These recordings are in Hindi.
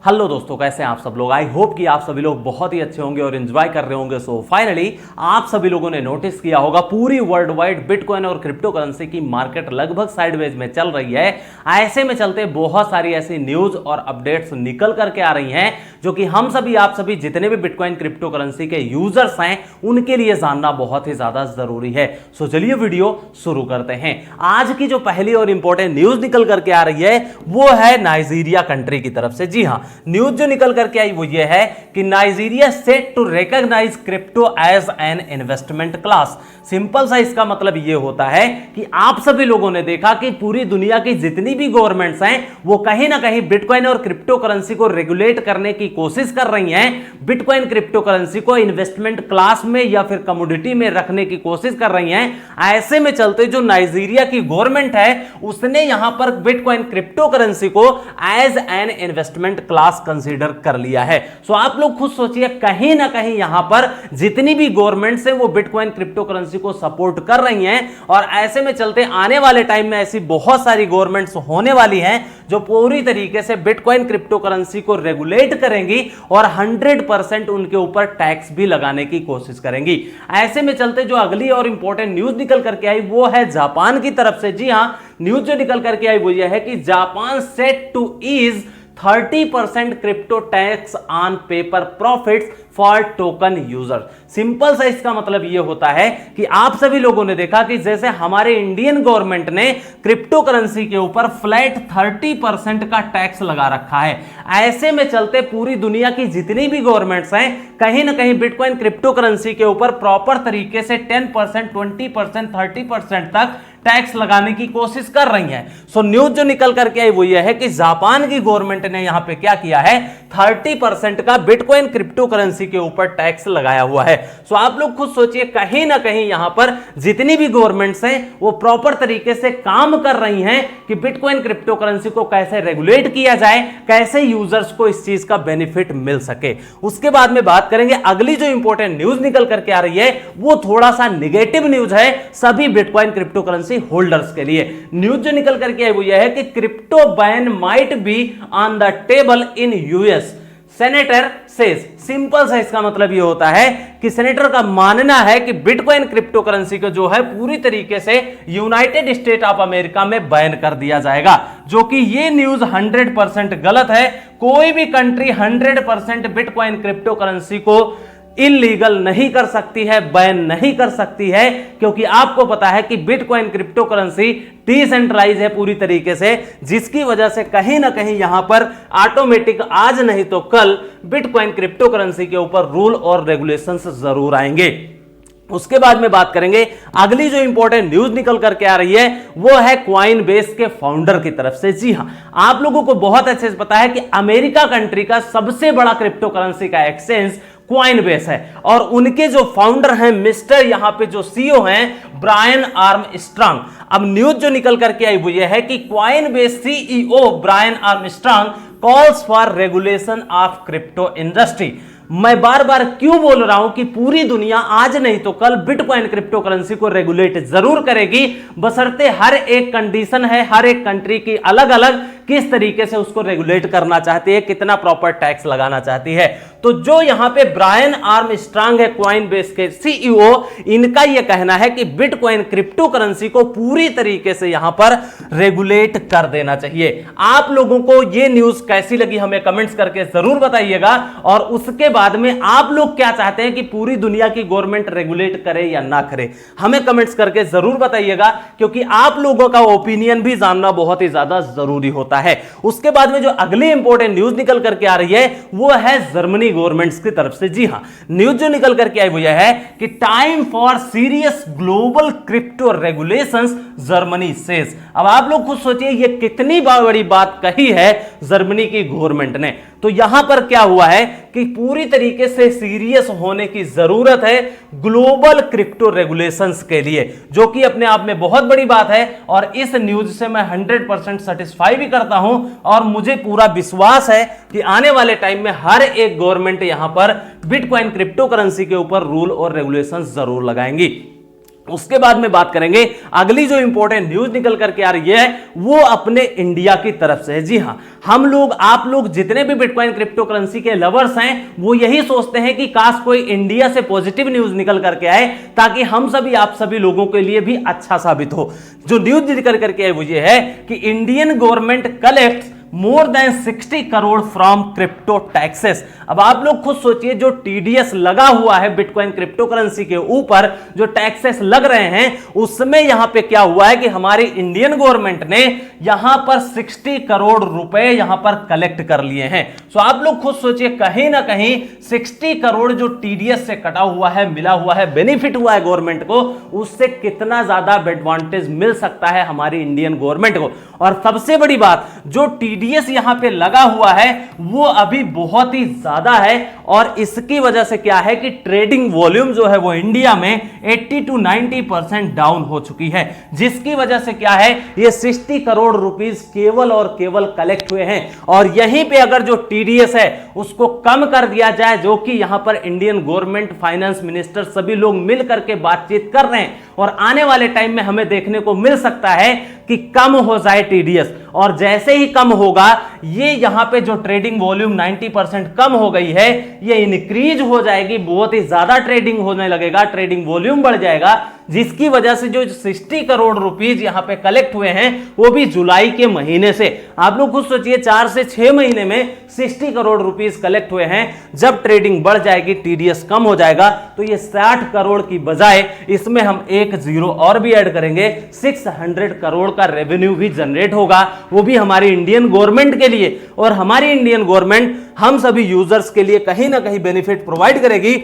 हेलो दोस्तों, कैसे हैं आप सब लोग। आई होप कि आप सभी लोग बहुत ही अच्छे होंगे और एंजॉय कर रहे होंगे। सो फाइनली आप सभी लोगों ने नोटिस किया होगा पूरी वर्ल्ड वाइड बिटकॉइन और क्रिप्टो करेंसी की मार्केट लगभग साइडवेज में चल रही है। ऐसे में चलते बहुत सारी ऐसी न्यूज और अपडेट्स निकल करके आ रही हैं जो कि हम सभी आप सभी जितने भी बिटकॉइन क्रिप्टो करेंसी के यूजर्स हैं उनके लिए जानना बहुत ही ज्यादा जरूरी है। सो चलिए वीडियो शुरू करते हैं। आज की जो पहली और इंपॉर्टेंट न्यूज निकल करके आ रही है वो है नाइजीरिया कंट्री की तरफ से। जी हां, न्यूज जो निकल करके आई वो ये है कि Nigeria set to recognise crypto as an investment class. Simple सा इसका मतलब ये होता है कि आप सभी लोगों ने देखा कि पूरी दुनिया की जितनी भी गवर्नमेंट्स हैं वो कहीं ना कहीं बिटकॉइन और क्रिप्टो करेंसी को रेगुलेट करने की कोशिश कर रही हैं। बिटकॉइन क्रिप्टो करेंसी को इन्वेस्टमेंट क्लास में या फिर कमोडिटी में रखने की कोशिश कर रही हैं। ऐसे में चलते जो नाइजीरिया की गवर्नमेंट है उसने यहां पर बिटकॉइन क्रिप्टो करेंसी को as an investment class consider कर लिया है। सो आप लोग खुद सोचिए, कहीं ना कहीं यहां पर जितनी भी गवर्नमेंट्स हैं वो बिटकॉइन क्रिप्टो करेंसी को सपोर्ट कर रही हैं और ऐसे में चलते आने वाले टाइम में ऐसी बहुत सारी गवर्नमेंट्स होने वाली हैं जो पूरी तरीके से बिटकॉइन क्रिप्टो करेंसी को रेगुलेट करेंगी और 100% उनके ऊपर टैक्स भी लगाने की कोशिश करेंगी। ऐसे में चलते जो अगली और इंपॉर्टेंट न्यूज निकल करके आई वो है जापान की तरफ से। जी हां, न्यूज जो निकल करके आई वो यह है कि Japan set to ease 30% crypto tax on paper profits for token user. Simple सा इसका मतलब यह होता है कि आप सभी लोगों ने देखा कि जैसे हमारे इंडियन गवर्नमेंट ने क्रिप्टो करेंसी के ऊपर फ्लैट 30% का टैक्स लगा रखा है। ऐसे में चलते पूरी दुनिया की जितनी भी गवर्नमेंट्स हैं कहीं ना कहीं बिटकॉइन क्रिप्टो करेंसी के ऊपर प्रॉपर तरीके से 10%, 20%, 30% तक टैक्स लगाने की कोशिश कर रही हैं। सो न्यूज जो निकल करके आई वो यह है कि जापान की गवर्नमेंट ने यहां पे क्या किया है, 30% का बिटकॉइन क्रिप्टो करेंसी के ऊपर टैक्स लगाया हुआ है। सो आप लोग खुद सोचिए, कहीं ना कहीं यहां पर जितनी भी गवर्नमेंट्स हैं वो प्रॉपर तरीके से काम कर रही हैं कि बिटकॉइन क्रिप्टो करेंसी को कैसे रेगुलेट किया जाए, कैसे यूजर्स को इस चीज का बेनिफिट मिल सके। उसके बाद में बात करेंगे अगली जो इंपॉर्टेंट न्यूज निकल करके आ रही है वो थोड़ा सा नेगेटिव न्यूज है सभी बिटकॉइन क्रिप्टो करेंसी होल्डर्स के लिए। न्यूज जो निकल करके आई वो यह है कि crypto ban might be on the table in US, senator says. Simple सा इसका मतलब यह होता है कि सेनेटर का मानना है कि बिटकॉइन क्रिप्टो करेंसी को जो है पूरी तरीके से यूनाइटेड स्टेट ऑफ अमेरिका में बैन कर दिया जाएगा, जो कि ये न्यूज 100% गलत है। कोई भी कंट्री 100% बिटकॉइन क्रिप्टो करेंसी को इलीगल नहीं कर सकती है, बैन नहीं कर सकती है, क्योंकि आपको पता है कि बिटकॉइन क्रिप्टो करेंसी डिसेंट्रलाइज है पूरी तरीके से, जिसकी वजह से कहीं ना कहीं यहां पर ऑटोमेटिक आज नहीं तो कल बिटकॉइन क्रिप्टो करेंसी के ऊपर रूल और रेगुलेशंस जरूर आएंगे। उसके बाद में बात करेंगे अगली जो इंपॉर्टेंट न्यूज निकल करके आ रही है वो है कॉइनबेस के फाउंडर की तरफ से। जी हां, आप लोगों को बहुत अच्छे से पता है कि अमेरिका कंट्री का सबसे बड़ा क्रिप्टो करेंसी का एक्सचेंज कॉइनबेस है और उनके जो फाउंडर हैं मिस्टर यहां पे जो सीईओ हैं ब्रायन आर्मस्ट्रांग। अब न्यूज जो निकल करके आई वो ये है कि Coinbase CEO Brian Armstrong calls for regulation of crypto industry. मैं बार बार क्यों बोल रहा हूं कि पूरी दुनिया आज नहीं तो कल बिटकॉइन क्रिप्टो करेंसी को रेगुलेट जरूर करेगी, बशर्ते हर एक कंडीशन है, हर एक कंट्री की अलग अलग किस तरीके से उसको रेगुलेट करना चाहती है, कितना प्रॉपर टैक्स लगाना चाहती है। तो जो यहां पे ब्रायन आर्मस्ट्रांग है कॉइनबेस के सीईओ, इनका यह कहना है कि बिटकॉइन क्रिप्टो करेंसी को पूरी तरीके से यहां पर रेगुलेट कर देना चाहिए। आप लोगों को यह न्यूज कैसी लगी हमें कमेंट्स करके जरूर बताइएगा और उसके बाद में आप लोग क्या चाहते हैं कि पूरी दुनिया की गवर्नमेंट रेगुलेट करे या ना करे, हमें कमेंट्स करके जरूर बताइएगा, क्योंकि आप लोगों का ओपिनियन भी जानना बहुत ही ज्यादा जरूरी होता है। उसके बाद में जो अगली इंपॉर्टेंट न्यूज निकल करके आ रही है वो है जर्मनी गवर्नमेंट्स की तरफ से। जी हां, न्यूज जो निकल करके आई वो यह है कि time for serious global crypto regulations, Germany says. अब आप लोग खुद सोचिए ये कितनी बड़ी बात कही है जर्मनी की गवर्नमेंट ने। तो यहां पर क्या हुआ है कि पूरी तरीके से सीरियस होने की जरूरत है ग्लोबल क्रिप्टो रेगुलेशंस के लिए, जो कि अपने आप में बहुत बड़ी बात है और इस न्यूज से मैं 100% सेटिस्फाई भी करता हूं और मुझे पूरा विश्वास है कि आने वाले टाइम में हर एक गवर्नमेंट यहां पर बिटकॉइन क्रिप्टो करेंसी के ऊपर रूल और रेगुलेशंस जरूर लगाएंगी। उसके बाद में बात करेंगे अगली जो इंपॉर्टेंट न्यूज निकल करके आ रही है वो अपने इंडिया की तरफ से है। जी हां, हम लोग आप लोग जितने भी बिटकॉइन क्रिप्टो करेंसी के लवर्स हैं वो यही सोचते हैं कि काश कोई इंडिया से पॉजिटिव न्यूज निकल करके आए ताकि हम सभी आप सभी लोगों के लिए भी अच्छा साबित हो। जो न्यूज निकल करके आए वो ये है कि Indian government collect more than 60 crore from crypto taxes. अब आप लोग खुद सोचिए, जो टीडीएस लगा हुआ है बिटकॉइन क्रिप्टो करेंसी के ऊपर, जो टैक्सेस लग रहे हैं, उसमें यहां पे क्या हुआ है कि हमारी इंडियन गवर्नमेंट ने यहां पर 60 करोड़ रुपए यहां पर कलेक्ट कर लिए हैं। सो आप लोग खुद सोचिए, कहीं ना कहीं 60 करोड़ जो टीडीएस से कटा हुआ है, मिला हुआ है, बेनिफिट हुआ है गवर्नमेंट को, उससे कितना ज्यादा एडवांटेज मिल सकता है हमारी इंडियन गवर्नमेंट को। और सबसे बड़ी बात, जो टीडीएस यहां पे लगा हुआ है वो अभी बहुत ही ज्यादा है और इसकी वजह से क्या है कि ट्रेडिंग वॉल्यूम जो है वो इंडिया में 80 to 90% डाउन हो चुकी है, जिसकी वजह से क्या है ये 60 करोड़ रुपीस केवल और केवल कलेक्ट हुए हैं। और यहीं पे अगर जो टीडीएस है उसको कम कर दिया जाए, जो कि यहां पर इंडियन गवर्नमेंट, फाइनेंस मिनिस्टर सभी लोग मिल करके बातचीत कर रहे हैं और आने वाले टाइम में हमें देखने को मिल सकता है कि कम हो जाए टीडीएस। और जैसे ही कम होगा, ये यहां पे जो ट्रेडिंग वॉल्यूम 90% कम हो गई है ये इंक्रीज हो जाएगी, बहुत ही ज्यादा ट्रेडिंग होने लगेगा, ट्रेडिंग वॉल्यूम बढ़ जाएगा, जिसकी वजह से जो 60 करोड़ रुपीस यहां पे कलेक्ट हुए हैं वो भी जुलाई के महीने से, आप लोग खुद सोचिए 4 से 6 महीने में 60 करोड़ रुपीस कलेक्ट हुए हैं। जब ट्रेडिंग बढ़ जाएगी, टीडीएस कम हो जाएगा, तो ये 60 करोड़ की बजाय इसमें हम एक जीरो और भी ऐड करेंगे, 600 करोड़ का रेवेन्यू भी जनरेट होगा, वो भी हमारी इंडियन गवर्नमेंट के लिए। और हमारी इंडियन गवर्नमेंट हम सभी यूजर्स के लिए कहीं ना कहीं बेनिफिट प्रोवाइड करेगी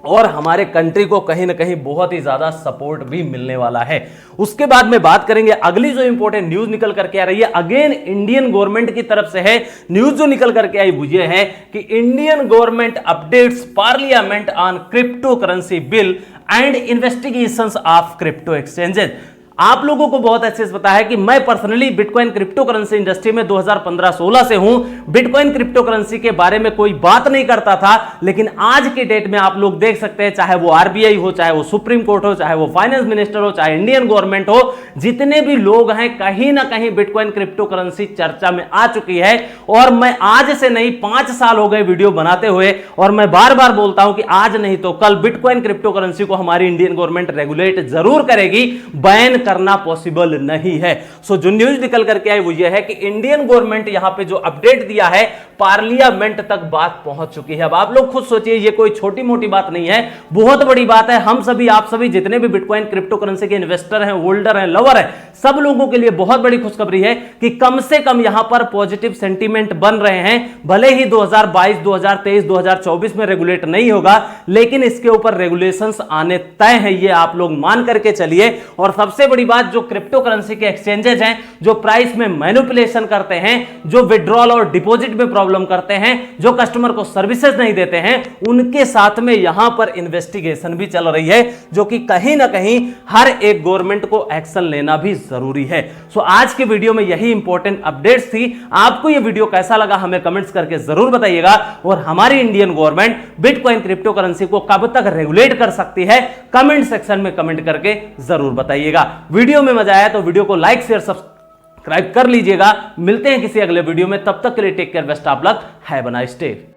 और हमारे कंट्री को कहीं ना कहीं बहुत ही ज्यादा सपोर्ट भी मिलने वाला है। उसके बाद में बात करेंगे अगली जो इंपॉर्टेंट न्यूज निकल करके आ रही है, अगेन इंडियन गवर्नमेंट की तरफ से है। न्यूज जो निकल करके आई वो ये है कि Indian government updates parliament on crypto currency bill and investigations of crypto exchanges. आप लोगों को बहुत अच्छे से पता है कि मैं personally bitcoin crypto currency industry में 2015-16 से हूं। बिटकॉइन क्रिप्टो करेंसी के बारे में कोई बात नहीं करता था, लेकिन आज के डेट में आप लोग देख सकते हैं, चाहे वो आरबीआई हो, चाहे वो सुप्रीम कोर्ट हो, चाहे वो फाइनेंस मिनिस्टर हो, चाहे इंडियन गवर्नमेंट हो, जितने भी लोग हैं कहीं ना कहीं बिटकॉइन क्रिप्टो करेंसी चर्चा में आ चुकी है। और मैं आज से नहीं, 5 साल हो गए वीडियो बनाते हुए, और मैं बार बार बोलता हूं कि आज नहीं तो कल बिटकॉइन क्रिप्टो करेंसी को हमारी इंडियन गवर्नमेंट रेगुलेट जरूर करेगी, बैन करना पॉसिबल नहीं है। सो जो न्यूज निकल करके आई वो ये है कि इंडियन गवर्नमेंट यहां पे जो अपडेट दिया है, पार्लियामेंट तक बात पहुंच चुकी है। अब आप लोग खुद सोचिए, ये कोई छोटी मोटी बात नहीं है, बहुत बड़ी बात है। हम सभी, आप सभी जितने भी बिटकॉइन क्रिप्टो करेंसी के इन्वेस्टर हैं, होल्डर हैं, लवर हैं, सब लोगों के लिए बहुत बड़ी खुशखबरी है कि कम से कम यहां पर पॉजिटिव सेंटीमेंट बन रहे हैं। भले ही 2022, 2023, 2024 में रेगुलेट नहीं होगा, लेकिन इसके ऊपर रेगुलेशंस आने तय है, ये आप लोग मान करके चलिए। और सबसे बड़ी बात, जो क्रिप्टो करेंसी के एक्सचेंजेस हैं, जो प्राइस में मैनिपुलेशन करते हैं, जो विड्रॉल और डिपॉजिट में प्रॉब्लम करते हैं, जो कस्टमर को सर्विसेज नहीं देते हैं, उनके साथ में यहां पर इन्वेस्टिगेशन भी चल रही है, जो कि कहीं ना कहीं हर एक गवर्नमेंट को एक्शन लेना भी जरूरी है। सो आज के वीडियो में यही इंपॉर्टेंट अपडेट्स थी। आपको यह वीडियो कैसा लगा हमें कमेंट्स करके जरूर बताइएगा। और हमारी Indian government bitcoin crypto currency को कब तक रेगुलेट कर सकती है, कमेंट सेक्शन में कमेंट करके जरूर बताइएगा। वीडियो में मजा आया तो वीडियो को लाइक, शेयर, सब्सक्राइब कर लीजिएगा। मिलते हैं किसी अगले वीडियो में, तब तक के लिए take care, best of luck, have a nice day.